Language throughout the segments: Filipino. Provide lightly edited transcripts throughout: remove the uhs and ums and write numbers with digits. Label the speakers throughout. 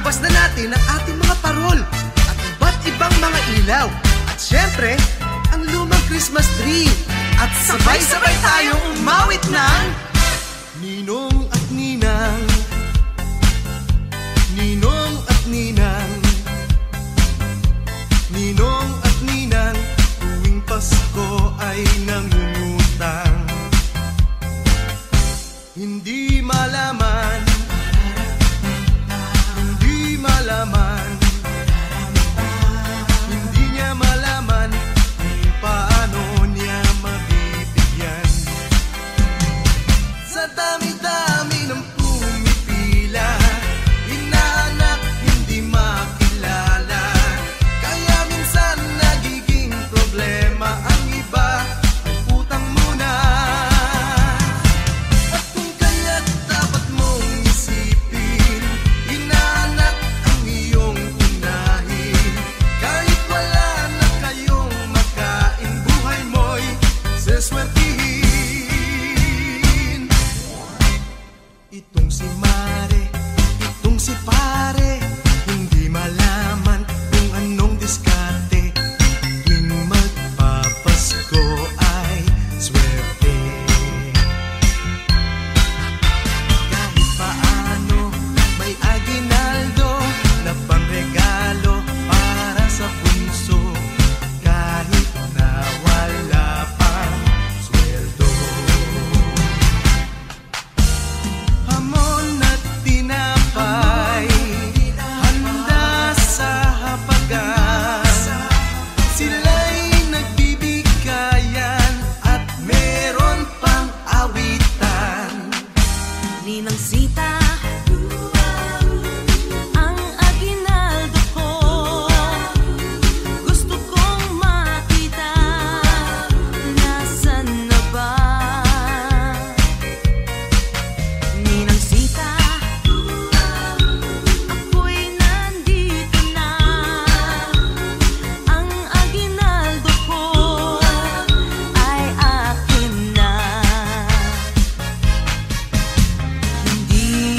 Speaker 1: Ibukas na natin ang ating mga parol at iba't ibang mga ilaw. At syempre, ang lumang Christmas tree. At sabay-sabay tayong umawit ng Ninong at Ninang, Ninong at Ninang, Ninong at Ninang, tuwing Pasko ay nangungutang. Hindi malaman, hindi malaman, hindi niya malaman kung paano niya mabibigyan. Sa dami-dami ng pumipila, inaanak hindi makilala. Kaya minsan nagiging problema ang iba ay utang muna. At kung kaya't dapat mong isipin, inaanak ang iyong unahin. Kahit wala na kayong makain, buhay mo'y seswertihin. Itong si Mare, itong si Pare, hindi malaman kung anong diskarte. Tuwing magpapasko ay swerte. Kahit paano may aginaldo na pangregalo para sa bunso, kahit na wala pang sweldo. Hamon at tinapay, handa sa hapagan. Sila'y nagbibigayan at meron pang awitan.
Speaker 2: Ninang Sita, ang aginaldo ko, gusto kong makita, nasan na ba? Ninang Sita, ako'y nandito na, ang aginaldo ko ay akin na. Hindi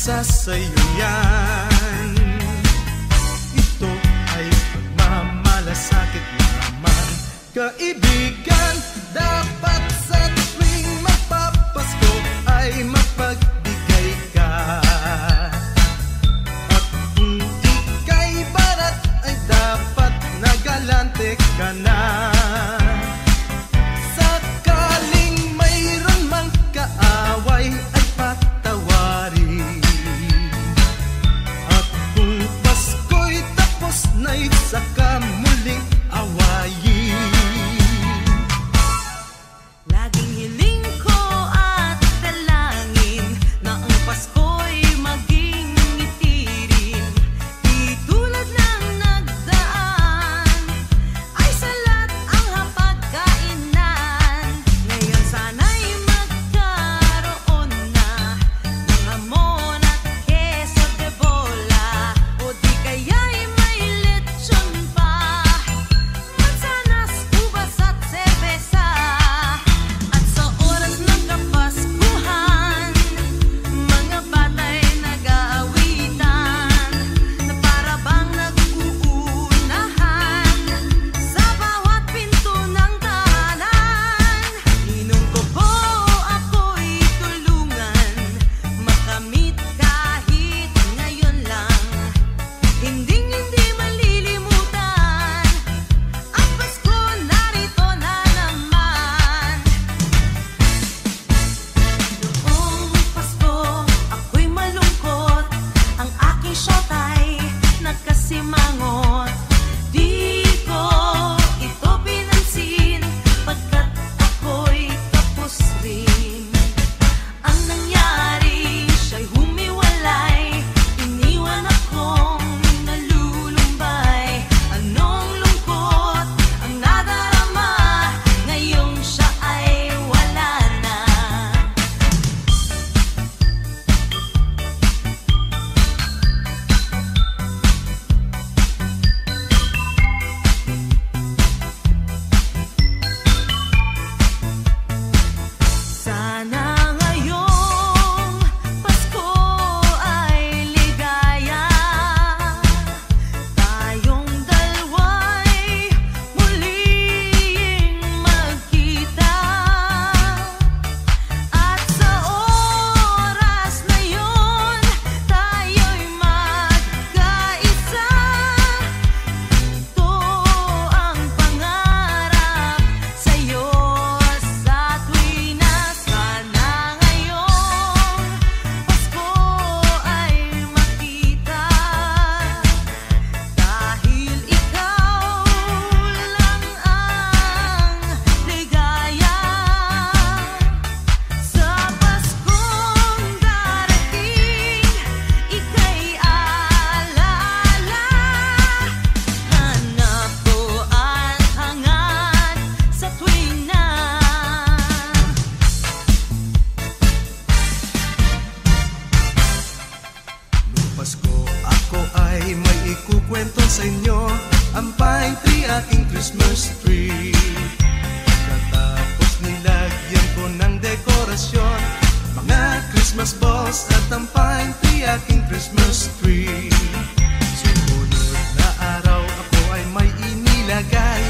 Speaker 1: isa sa'yo yan. Ito ay pagmamalasakit naman, kaibigan. Dapat sa tuwing magpapasko ay mapagbigay ka. At kung ika'y barat ay dapat nagalante ka na. Sakaling mayroon mang kaaway ay patawarin. At kung Pasko'y tapos na'y saka muling awayin.
Speaker 2: Laging hiling ko at dalangin na ang Pasko'y maging ngiti rin. Di tulad ng nagdaan ay salat ang hapagkainan. Ngayon sana'y magkaroon na ng hamon at queso de bola, o di kaya'y may lechon pa, mansanas, uvas at serbesa. At sa oras ng Kapaskuhan, mga bata'y nag-aawitan na para bang nag-uunahan sa bawat pinto ng tahanan. Ninong ko po ako'y tulungan makamit kahit ngayon lang. Hinding-hindi malilimutan ang Pasko, narito na naman. Noong Pasko, ako'y malungkot, ang aking syota'y nagkasimangot. Di ko ito pinansin, pagkat ako'y tapos rin. Ang nangyari, siya'y humiwalay, iniwan akong nalulumbay. Anong lungkot ang nadarama, ngayong siya ay wala na. Sana ngayong Pasko ay ligaya, tayong dalawa'y muling magkita. At sa oras na yun, tayo'y magkaisa. Ito ang pangarap sa'yo sa tuwina. Sana ngayong Pasko ay makita, dahil ikaw lang ang ligaya. Sa Paskong darating, ika'y alala. Hanap ko ang hangad sa tuwina.
Speaker 1: Nung Pasko ako ay may ikukwento sa inyo, ang pine tree, aking Christmas tree. Katapos nilagyan ko ng dekorasyon, mga Christmas balls at ang pine tree, aking Christmas tree. Sumunod na araw ako ay may inilagay,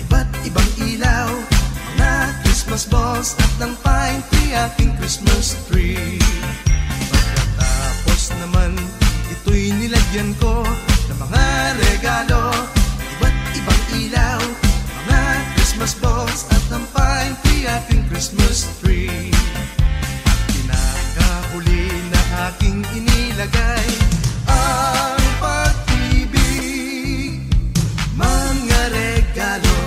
Speaker 1: iba't ibang ilaw, mga Christmas balls at ang pine tree, aking Christmas tree. Pagkatapos naman, ito'y nilagyan ko ng mga regalo, iba't ibang ilaw, mga Christmas balls at ang pine tree, aking Christmas tree. At pinakahuli na aking inilagay, ang pag-ibig, mga regalo,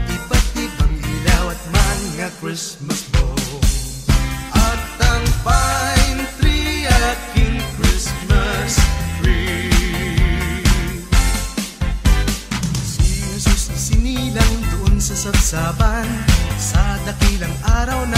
Speaker 1: iba't ibang ilaw at mga Christmas balls. At ang pine tree, aking Christmas tree. Si Jesus isinilang doon sa sabsaban, sa dakilang araw na